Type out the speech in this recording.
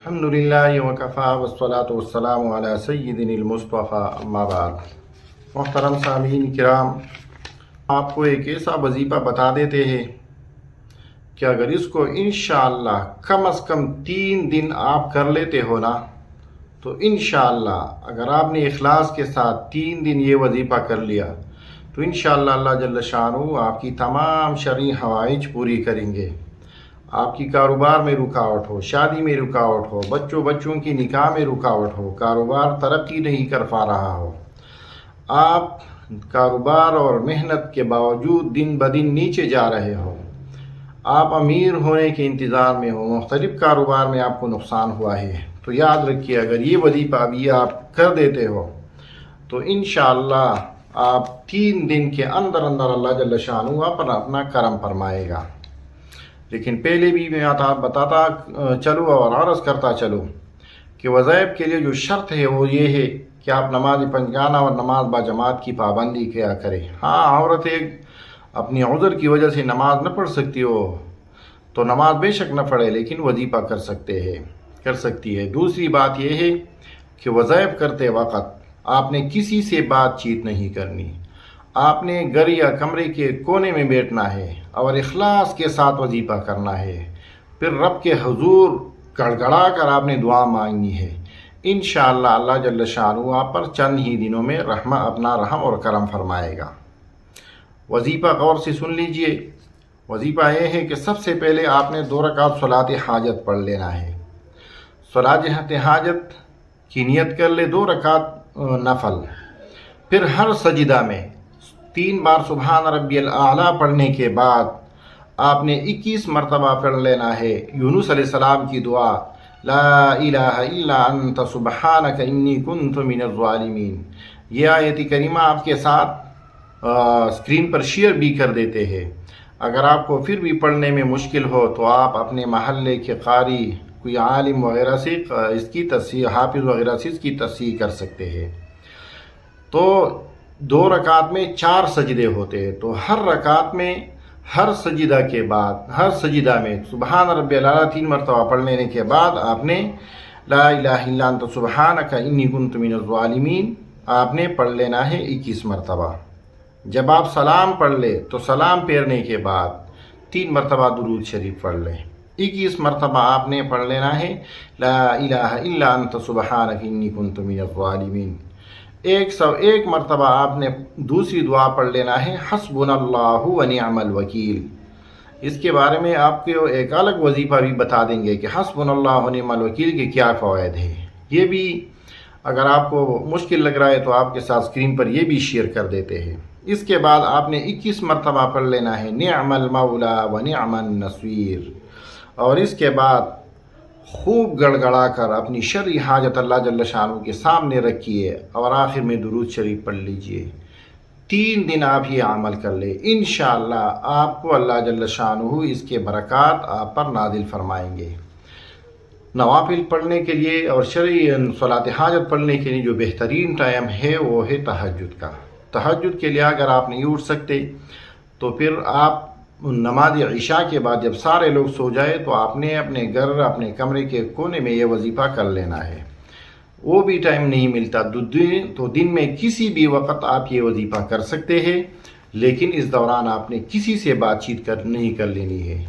الحمدللہ وکفا والصلاۃ والسلام علی سیدنا المصطفیٰ اما بعد۔ محترم سامعین کرام، آپ کو ایک ایسا وظیفہ بتا دیتے ہیں کہ اگر اس کو انشاءاللہ کم از کم 3 دن آپ کر لیتے ہو نا، تو انشاءاللہ اگر آپ نے اخلاص کے ساتھ 3 دن یہ وظیفہ کر لیا تو انشاءاللہ اللہ جل شانہ آپ کی تمام شرعی حوائج پوری کریں گے۔ آپ کی کاروبار میں رکاوٹ ہو، شادی میں رکاوٹ ہو، بچوں کی نکاح میں رکاوٹ ہو، کاروبار ترقی نہیں کر پا رہا ہو، آپ کاروبار اور محنت کے باوجود دن بدن نیچے جا رہے ہو، آپ امیر ہونے کے انتظار میں ہو، مختلف کاروبار میں آپ کو نقصان ہوا ہے، تو یاد رکھیے اگر یہ وظیفہ بھی آپ کر دیتے ہو تو انشاءاللہ آپ 3 دن کے اندر اللہ جل شانہ اپنا کرم فرمائے گا۔ لیکن پہلے بھی میں بتاتا چلوں اور عرض کرتا چلوں کہ وظائف کے لیے جو شرط ہے وہ یہ ہے کہ آپ نماز پنجگانہ اور نماز با جماعت کی پابندی کیا کریں۔ ہاں، عورت ایک اپنی عذر کی وجہ سے نماز نہ پڑھ سکتی ہو تو نماز بے شک نہ پڑھے، لیکن وظیفہ کر سکتی ہے۔ دوسری بات یہ ہے کہ وظائف کرتے وقت آپ نے کسی سے بات چیت نہیں کرنی، آپ نے گھر یا کمرے کے کونے میں بیٹھنا ہے اور اخلاص کے ساتھ وظیفہ کرنا ہے، پھر رب کے حضور گڑگڑا کر آپ نے دعا مانگنی ہے۔ انشاءاللہ اللہ جل شانہ آپ پر چند ہی دنوں میں اپنا رحم اور کرم فرمائے گا۔ وظیفہ غور سے سن لیجئے۔ وظیفہ یہ ہے کہ سب سے پہلے آپ نے 2 رکعت صلاۃ حاجت پڑھ لینا ہے۔ صلاۃ حاجت کی نیت کر لے، 2 رکعت نفل، پھر ہر سجدہ میں 3 بار سبحان ربی الاعلیٰ پڑھنے کے بعد آپ نے 21 مرتبہ پڑھ لینا ہے یونس علیہ السلام کی دعا، لا الہ الا انت سبحانک انی کنت من الظالمین۔ یہ آیت کریمہ آپ کے ساتھ اسکرین پر شیئر بھی کر دیتے ہیں۔ اگر آپ کو پھر بھی پڑھنے میں مشکل ہو تو آپ اپنے محلے کے قاری، کوئی عالم وغیرہ سے اس کی تصحیح، حافظ وغیرہ سے اس کی تصحیح کر سکتے ہیں۔ تو 2 رکعت میں 4 سجدے ہوتے ہیں، تو ہر رکعت میں ہر سجدہ کے بعد ہر سجدہ میں سبحان ربی الاعلیٰ 3 مرتبہ پڑھ لینے کے بعد آپ نے لا الہ الا انت سبحانک انی کنت من الظالمین آپ نے پڑھ لینا ہے 21 مرتبہ۔ جب آپ سلام پڑھ لے تو سلام پھیرنے کے بعد 3 مرتبہ درود شریف پڑھ لیں۔ 21 مرتبہ آپ نے پڑھ لینا ہے لا الہ الا انت سبحانک انی کنت من الظالمین۔ 101 مرتبہ آپ نے دوسری دعا پڑھ لینا ہے حسبنا اللہ و نعم الوکیل۔ اس کے بارے میں آپ کو ایک الگ وظیفہ بھی بتا دیں گے کہ حسبنا اللہ و نعم الوکیل کے کیا فوائد ہیں۔ یہ بھی اگر آپ کو مشکل لگ رہا ہے تو آپ کے ساتھ اسکرین پر یہ بھی شیئر کر دیتے ہیں۔ اس کے بعد آپ نے 21 مرتبہ پڑھ لینا ہے نعم المولا و نعم النصیر، اور اس کے بعد خوب گڑگڑا کر اپنی شرعی حاجت اللہ جل شانہ کے سامنے رکھیے اور آخر میں درود شریف پڑھ لیجئے۔ 3 دن آپ یہ عمل کر لیں، انشاءاللہ آپ کو اللہ جل شانہ اس کے برکات آپ پر نازل فرمائیں گے۔ نوافل پڑھنے کے لیے اور شرعی صلاۃ حاجت پڑھنے کے لیے جو بہترین ٹائم ہے وہ ہے تہجد کا۔ تہجد کے لیے اگر آپ نہیں اٹھ سکتے تو پھر آپ نماز عشاء کے بعد جب سارے لوگ سو جائے تو آپ نے اپنے گھر، اپنے کمرے کے کونے میں یہ وظیفہ کر لینا ہے۔ وہ بھی ٹائم نہیں ملتا تو دن میں کسی بھی وقت آپ یہ وظیفہ کر سکتے ہیں، لیکن اس دوران آپ نے کسی سے بات چیت نہیں کر لینی ہے۔